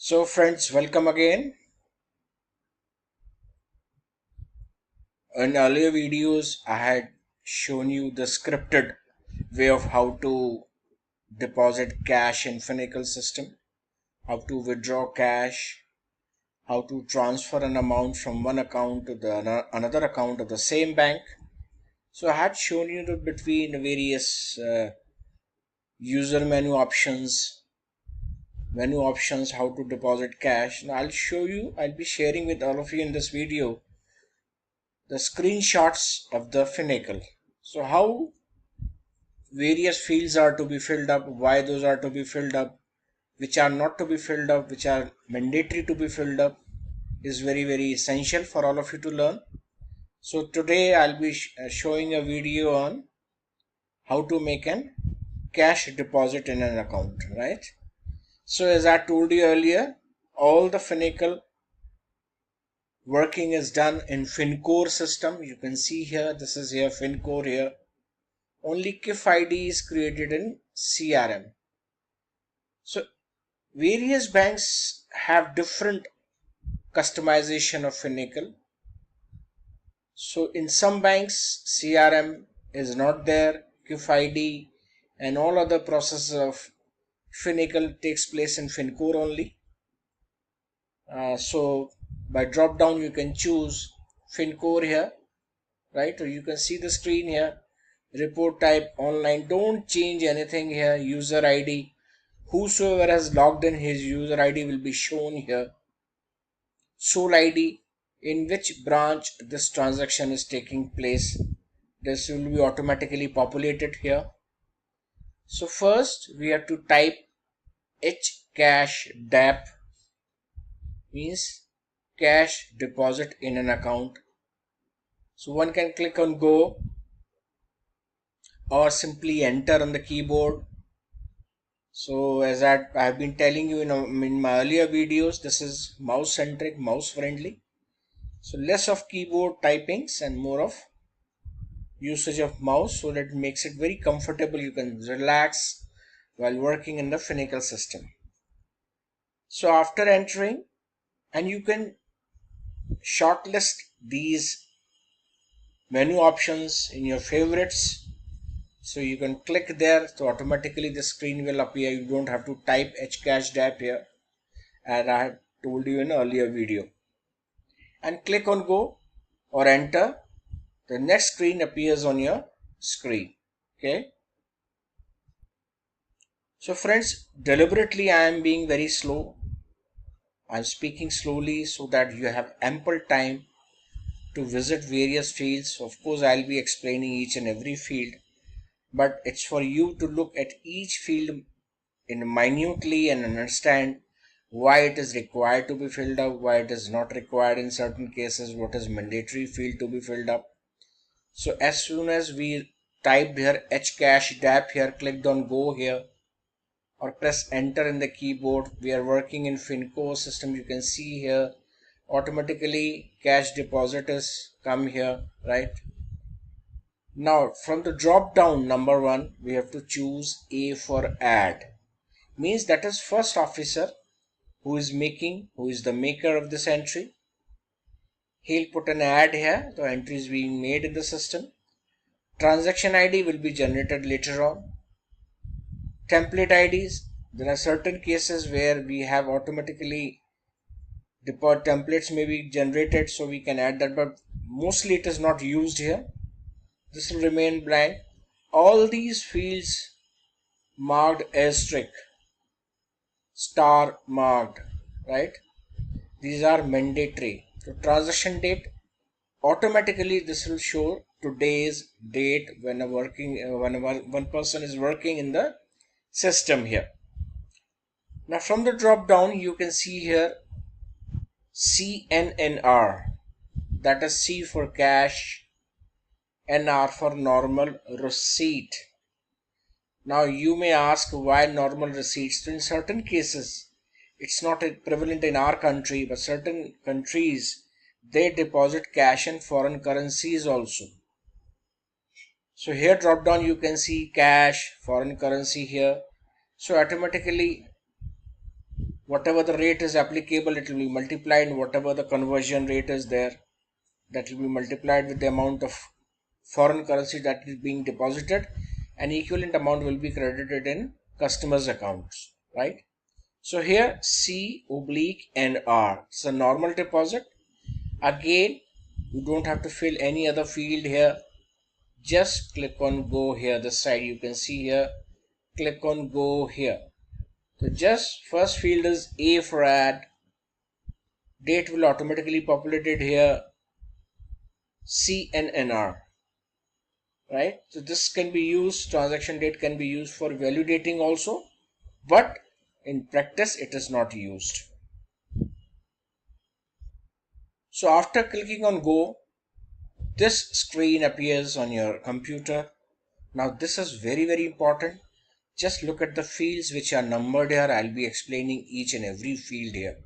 So friends, welcome again. In earlier videos, I had shown you the scripted way of how to deposit cash in Finacle system, how to withdraw cash, how to transfer an amount from one account to the another account of the same bank. So I had shown you the between the various user menu options, how to deposit cash. Now I'll be sharing with all of you in this video the screenshots of the Finacle. So how various fields are to be filled up, why those are to be filled up, which are not to be filled up, which are mandatory to be filled up is very essential for all of you to learn. So today I'll be showing a video on how to make an cash deposit in an account, right? So as I told you earlier, all the Finacle working is done in FinCore system. You can see here, this is here FinCore here. Only KIF ID is created in CRM. So various banks have different customization of Finacle. So in some banks CRM is not there, KIF ID and all other processes of Finacle takes place in FinCore only. So by drop down you can choose FinCore here, right? Or you can see the screen here. Report type online. Don't change anything here. User ID. Whosoever has logged in, his user ID will be shown here. Sole ID, in which branch this transaction is taking place. This will be automatically populated here. So first we have to type Hcashdep, means cash deposit in an account. So one can click on go or simply enter on the keyboard. So as I've been telling you in my earlier videos, this is mouse centric, mouse friendly. So less of keyboard typings and more of usage of mouse, so that it makes it very comfortable. You can relax while working in the Finacle system. So after entering, and you can shortlist these menu options in your favorites. So you can click there, so automatically the screen will appear. You don't have to type Hcashdep here, as I had told you in earlier video. And click on go or enter. The next screen appears on your screen. Okay. So friends, deliberately I am being very slow. I'm speaking slowly so that you have ample time to visit various fields. Of course, I'll be explaining each and every field, but it's for you to look at each field in minutely and understand why it is required to be filled up, why it is not required in certain cases, what is mandatory field to be filled up. So as soon as we typed here Hcashdep here, clicked on go here or press enter in the keyboard, we are working in FinCore system. You can see here automatically cash deposit is come here, right? Now from the drop down number one, we have to choose A for add, means that is first officer who is the maker of this entry. He'll put an add here, the entry is being made in the system. Transaction ID will be generated later on. Template IDs, there are certain cases where we have automatically depot templates may be generated, so we can add that, but mostly it is not used here. This will remain blank. All these fields marked asterisk, star marked, right? These are mandatory. So transaction date, automatically this will show today's date when one person is working in the system here. Now from the drop down you can see here CNNR, that is C for cash, NR for normal receipt. Now you may ask why normal receipts. So in certain cases it's not prevalent in our country, but certain countries they deposit cash in foreign currencies also. So here drop down you can see cash, foreign currency here. So automatically whatever the rate is applicable, it will be multiplied, and whatever the conversion rate is there, that will be multiplied with the amount of foreign currency that is being deposited, and equivalent amount will be credited in customers accounts, right? So here C oblique and R, it's a normal deposit. Again, you don't have to fill any other field here. Just click on go here, this side you can see here, click on go here. So just first field is A for add, date will automatically populated here, CNNR, right? So this can be used, transaction date can be used for value dating also, but in practice it is not used. So after clicking on go, this screen appears on your computer. Now this is very important. Just look at the fields which are numbered here. I'll be explaining each and every field here.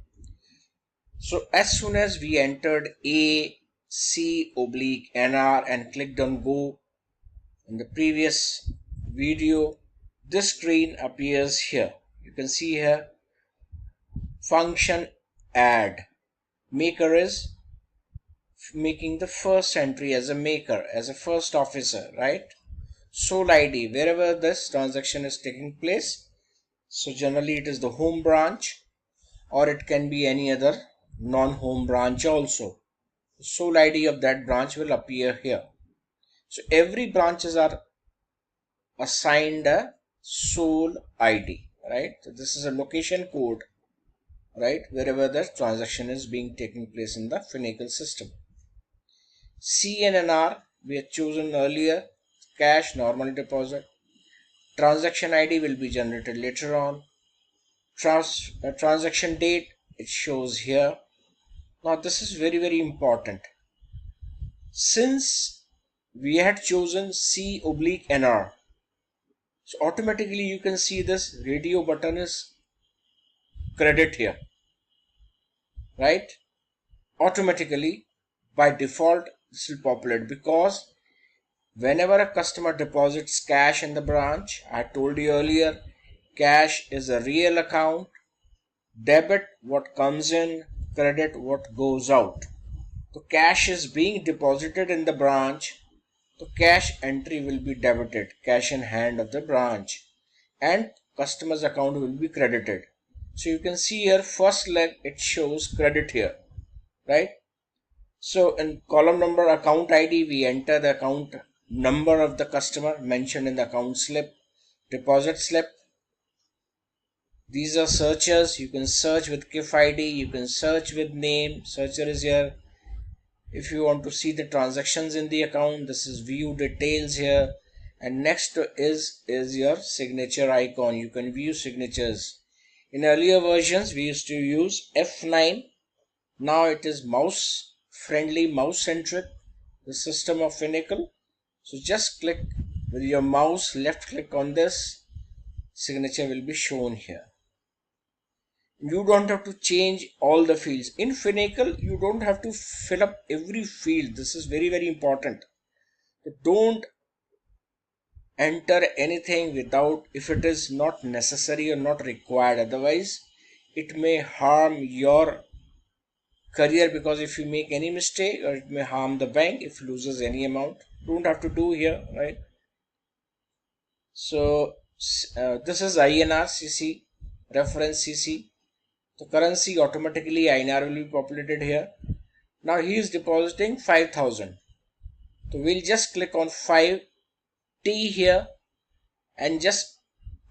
So as soon as we entered A, C oblique NR and clicked on go in the previous video, this screen appears here. You can see here function add. Maker is making the first entry as a maker, as a first officer, right? Sole ID, wherever this transaction is taking place. So generally it is the home branch, or it can be any other non-home branch also. Sole ID of that branch will appear here. So every branches are assigned a sole ID, right? So this is a location code, right? Wherever the transaction is being taking place in the Finacle system. CNNR we had chosen earlier, cash normal deposit. Transaction ID will be generated later on. Transaction date, it shows here. Now this is very important. Since we had chosen C oblique NR, so automatically you can see this radio button is credit here, right? Automatically by default this will populate, because whenever a customer deposits cash in the branch, I told you earlier, cash is a real account. Debit what comes in, credit what goes out. So cash is being deposited in the branch, the cash entry will be debited, cash in hand of the branch, and customer's account will be credited. So you can see here first leg it shows credit here, right? So in column number account ID we enter the account number of the customer mentioned in the account slip, deposit slip. These are searchers. You can search with KIF ID, you can search with name, searcher is here. If you want to see the transactions in the account, this is view details here, and next is your signature icon. You can view signatures. In earlier versions we used to use F9. Now it is mouse friendly, mouse centric, the system of Finacle. So just click with your mouse, left click on this, signature will be shown here. You don't have to change all the fields. In Finacle, you don't have to fill up every field. This is very important. Don't enter anything without, if it is not necessary or not required. Otherwise, it may harm your career, because if you make any mistake, or it may harm the bank if it loses any amount. Don't have to do here, right? So this is INR CC, reference CC. The currency automatically INR will be populated here. Now he is depositing 5,000. So we'll just click on 5T here and just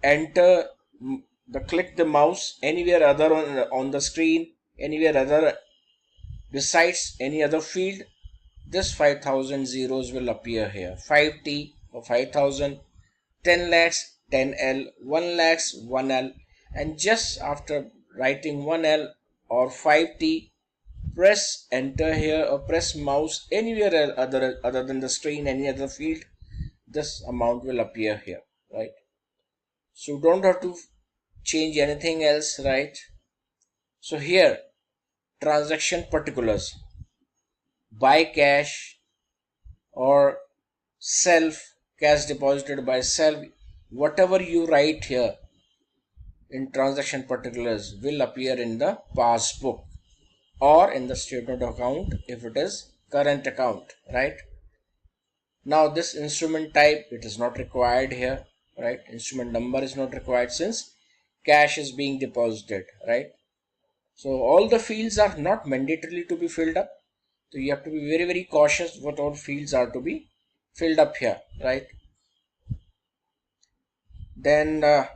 enter click the mouse anywhere other on the screen, anywhere other besides any other field. This 5,000 zeros will appear here. 5T for 5,000, 10 lakhs 10L, 1 lakhs 1L, and just after writing 1L or 5T, press enter here or press mouse anywhere other than the screen, any other field, this amount will appear here, right? So don't have to change anything else, right? So here transaction particulars, buy cash or self, cash deposited by self, whatever you write here, in transaction particulars will appear in the passbook or in the statement of account if it is current account, right? Now this instrument type, it is not required here, right? Instrument number is not required since cash is being deposited, right? So all the fields are not mandatorily to be filled up. So you have to be very, very cautious what all fields are to be filled up here, right? Then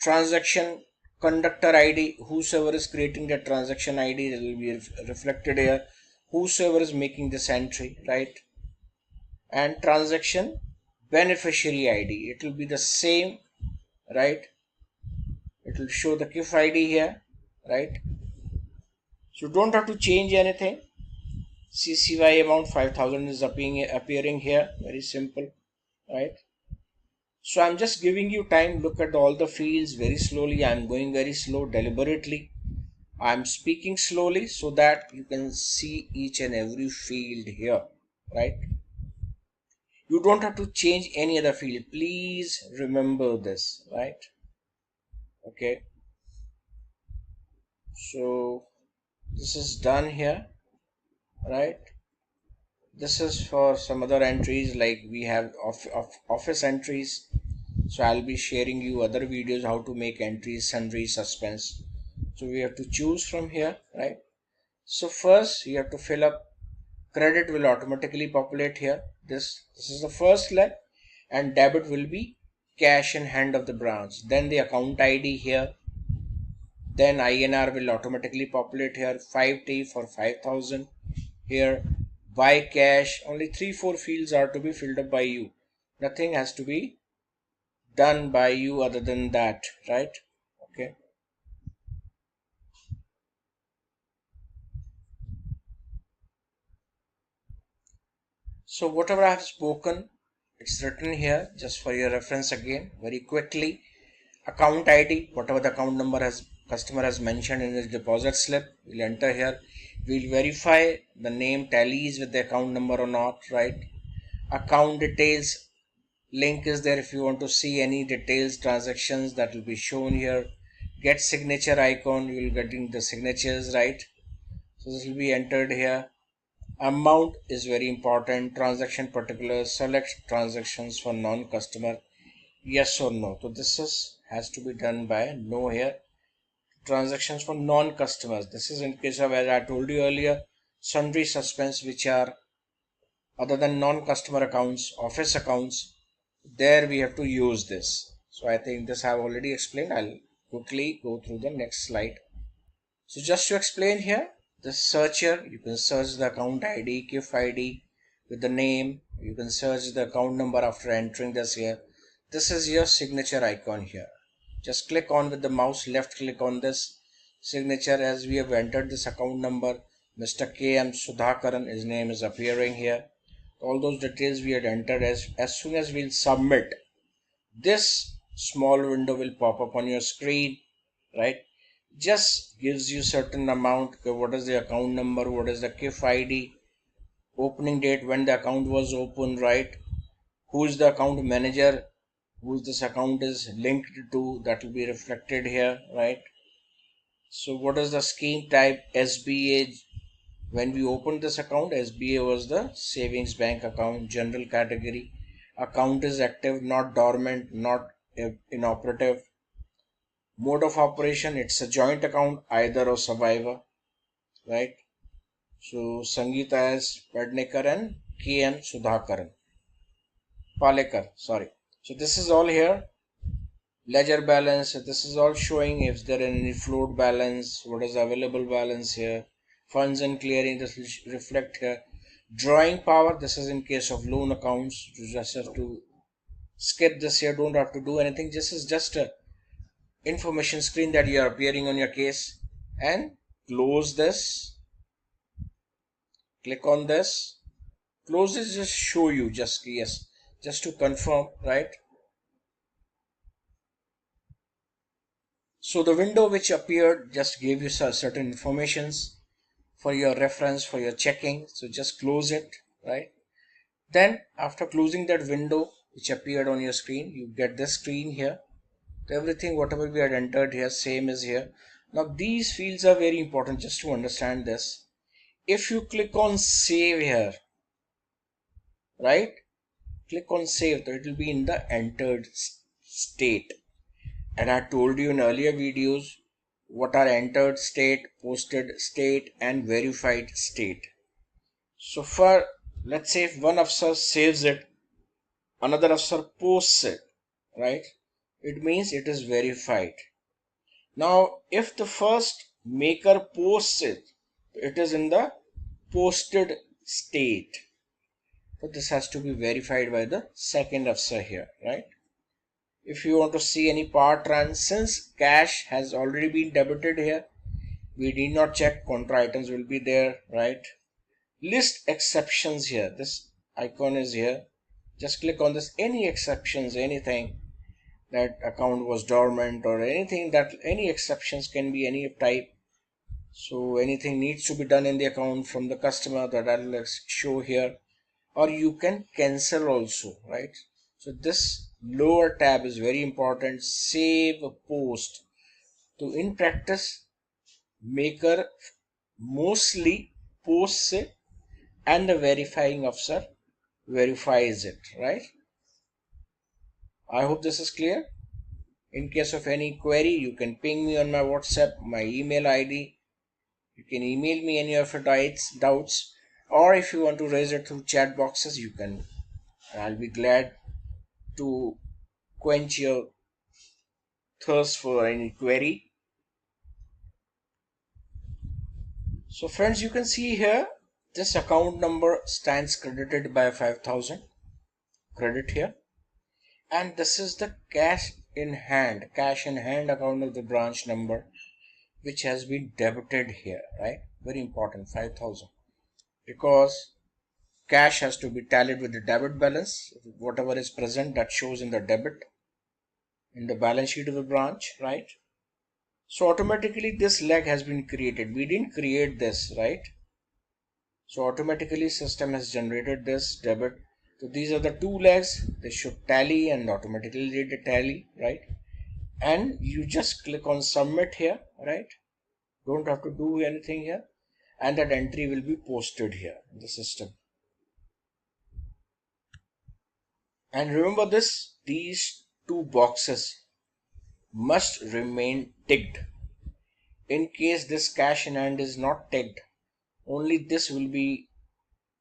transaction conductor ID, whosoever is creating the transaction ID, that will be reflected here. Whosoever is making this entry, right? And transaction beneficiary ID, it will be the same, right? It will show the KIF ID here, right? So don't have to change anything. CCY amount 5000 is appearing here, very simple, right? So I'm just giving you time. Look at all the fields very slowly. I'm going very slow deliberately. I'm speaking slowly so that you can see each and every field here, right? You don't have to change any other field. Please remember this, right? Okay. So this is done here, right? This is for some other entries, like we have office entries. So I'll be sharing you other videos how to make entries, sundry, suspense. So we have to choose from here, right? So first you have to fill up. Credit will automatically populate here. This is the first leg, and debit will be cash in hand of the branch. Then the account ID here. Then INR will automatically populate here. 5T for 5000 here. Buy cash. Only 3-4 fields are to be filled up by you. Nothing has to be done by you other than that, right? Okay. So whatever I have spoken, it's written here just for your reference again very quickly. Account ID, whatever the account number has customer has mentioned in his deposit slip, we'll enter here. We'll verify the name tallies with the account number or not, right? Account details link is there if you want to see any details transactions, that will be shown here. Get signature icon, you will getting the signatures, right? So this will be entered here. Amount is very important. Transaction particulars, select transactions for non-customer, yes or no. So this has to be done by no here. Transactions for non-customers, this is in case of, as I told you earlier, sundry suspense which are other than non-customer accounts, office accounts, there we have to use this. So I think this I have already explained. I'll quickly go through the next slide. So just to explain here, the searcher, you can search the account ID, KIF ID with the name. You can search the account number after entering this here. This is your signature icon here. Just click on with the mouse, left click on this signature. As we have entered this account number, Mr. KM Sudhakaran, his name is appearing here. All those details we had entered. As soon as we'll submit, this small window will pop up on your screen, right? Just gives you certain amount. Okay, what is the account number, what is the KIF ID, opening date, when the account was opened, right? Who is the account manager, who this account is linked to, that will be reflected here, right? So what is the scheme type? SBA. When we opened this account, SBA was the savings bank account. General category, account is active, not dormant, not inoperative. Mode of operation, it's a joint account, either or survivor, right? So Sangeeta is Padnekar and KM Sudhakaran. Palekar, sorry. So this is all here. Ledger balance, this is all showing if there is any float balance, what is the available balance here. Funds and clearing, this will reflect here. Drawing power, this is in case of loan accounts. You just have to skip this here, don't have to do anything. This is just a information screen that you are appearing on your case. And close this, click on this, close this, just show you, just yes, just to confirm, right? So the window which appeared just gave you certain informations for your reference, for your checking. So just close it, right? Then after closing that window which appeared on your screen, you get this screen here. Everything whatever we had entered here, same is here. Now these fields are very important just to understand this. If you click on save here, right, click on save, it will be in the entered state. And I told you in earlier videos what are entered state, posted state, and verified state. So for, let's say if one officer saves it, another officer posts it, right, it means it is verified. Now if the first maker posts it, it is in the posted state. So this has to be verified by the second officer here, right? If you want to see any part run, since cash has already been debited here, we need not check, contra items will be there, right? List exceptions here, this icon is here. Just click on this, any exceptions, anything that account was dormant or anything, that any exceptions can be any type. So anything needs to be done in the account from the customer, that I'll show here, or you can cancel also, right? So this lower tab is very important, save post. So in practice, maker mostly posts it and the verifying officer verifies it, right? I hope this is clear. In case of any query, you can ping me on my WhatsApp, my email ID. You can email me any of your doubts, or if you want to raise it through chat boxes, you can. I'll be glad to quench your thirst for any query. So friends, you can see here this account number stands credited by 5,000 credit here, and this is the cash in hand account of the branch number which has been debited here, right? Very important, 5,000, because cash has to be tallied with the debit balance. Whatever is present, that shows in the debit in the balance sheet of the branch, right? So automatically this leg has been created. We didn't create this, right? So automatically system has generated this debit. So these are the two legs. They should tally and automatically did the tally, right? And you just click on submit here, right? Don't have to do anything here, and that entry will be posted here in the system. And remember this, these two boxes must remain ticked. In case this cash in hand is not ticked, only this will be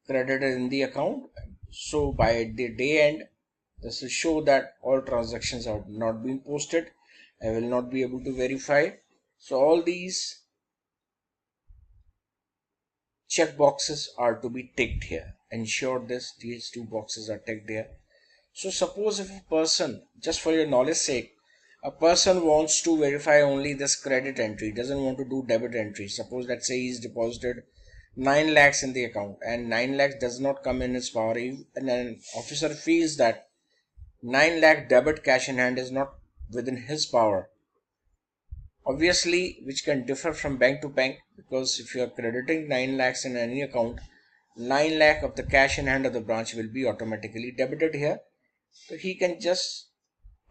credited in the account. So by the day end, this will show that all transactions have not been posted. I will not be able to verify. So all these check boxes are to be ticked here. Ensure these two boxes are ticked here. So suppose if a person, just for your knowledge sake, a person wants to verify only this credit entry, doesn't want to do debit entry. Suppose let's say he's deposited 9 lakhs in the account and 9 lakhs does not come in his power, and an officer feels that 9 lakh debit cash in hand is not within his power. Obviously, which can differ from bank to bank, because if you are crediting 9 lakhs in any account, 9 lakh of the cash in hand of the branch will be automatically debited here. So he can just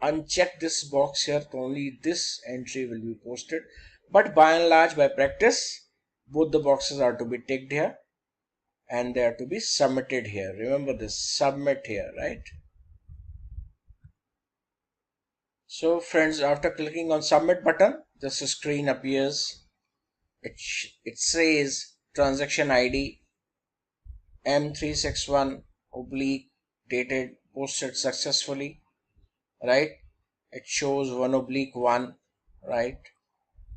uncheck this box here, so only this entry will be posted. But by and large, by practice, both the boxes are to be ticked here and they are to be submitted here. Remember this, submit here, right? So friends, after clicking on submit button, this screen appears. It says transaction ID M361 oblique dated posted successfully, right? It shows 1/1, right?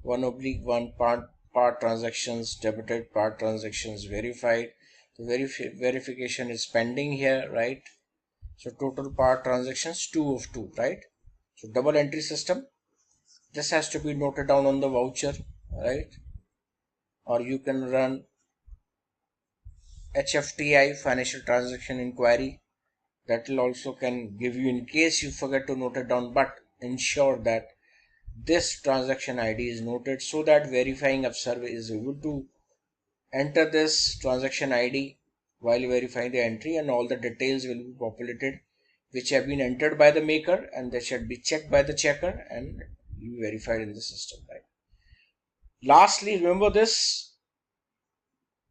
1/1 part transactions debited, part transactions verified. The verification is pending here, right? So total part transactions 2 of 2, right? So double entry system. This has to be noted down on the voucher, right? Or you can run HFTI, financial transaction inquiry. That will also can give you, in case you forget to note it down, but ensure that this transaction ID is noted so that verifying officer is able to enter this transaction ID while verifying the entry, and all the details will be populated which have been entered by the maker, and they should be checked by the checker and be verified in the system, right? Lastly, remember this: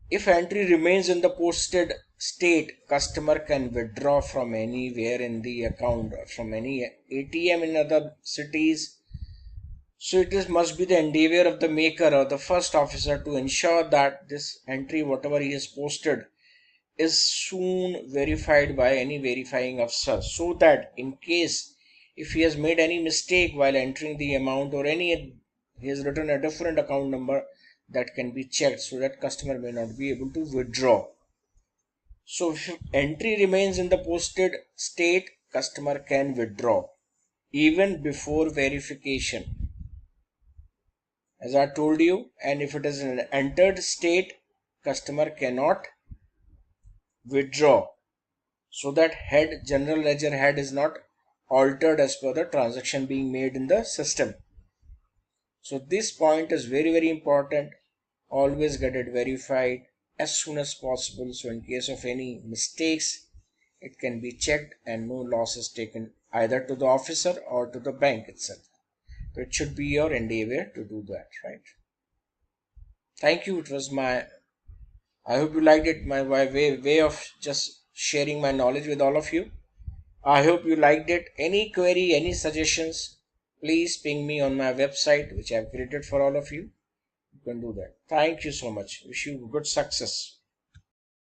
if entry remains in the posted state, customer can withdraw from anywhere in the account, from any ATM in other cities. So it is must be the endeavor of the maker or the first officer to ensure that this entry, whatever he has posted, is soon verified by any verifying officer, so that in case if he has made any mistake while entering the amount, or any he has written a different account number, that can be checked, so that customer may not be able to withdraw. So if entry remains in the posted state, customer can withdraw even before verification, as I told you. And if it is an entered state, customer cannot withdraw, so that head, general ledger head, is not altered as per the transaction being made in the system. So this point is very important. Always get it verified as soon as possible, so in case of any mistakes, it can be checked and no loss is taken either to the officer or to the bank itself. So it should be your endeavor to do that, right? Thank you. It was my, I hope you liked it, my way of just sharing my knowledge with all of you. I hope you liked it. Any query, any suggestions, please ping me on my website, which I have created for all of you. You can do that. Thank you so much. Wish you good success.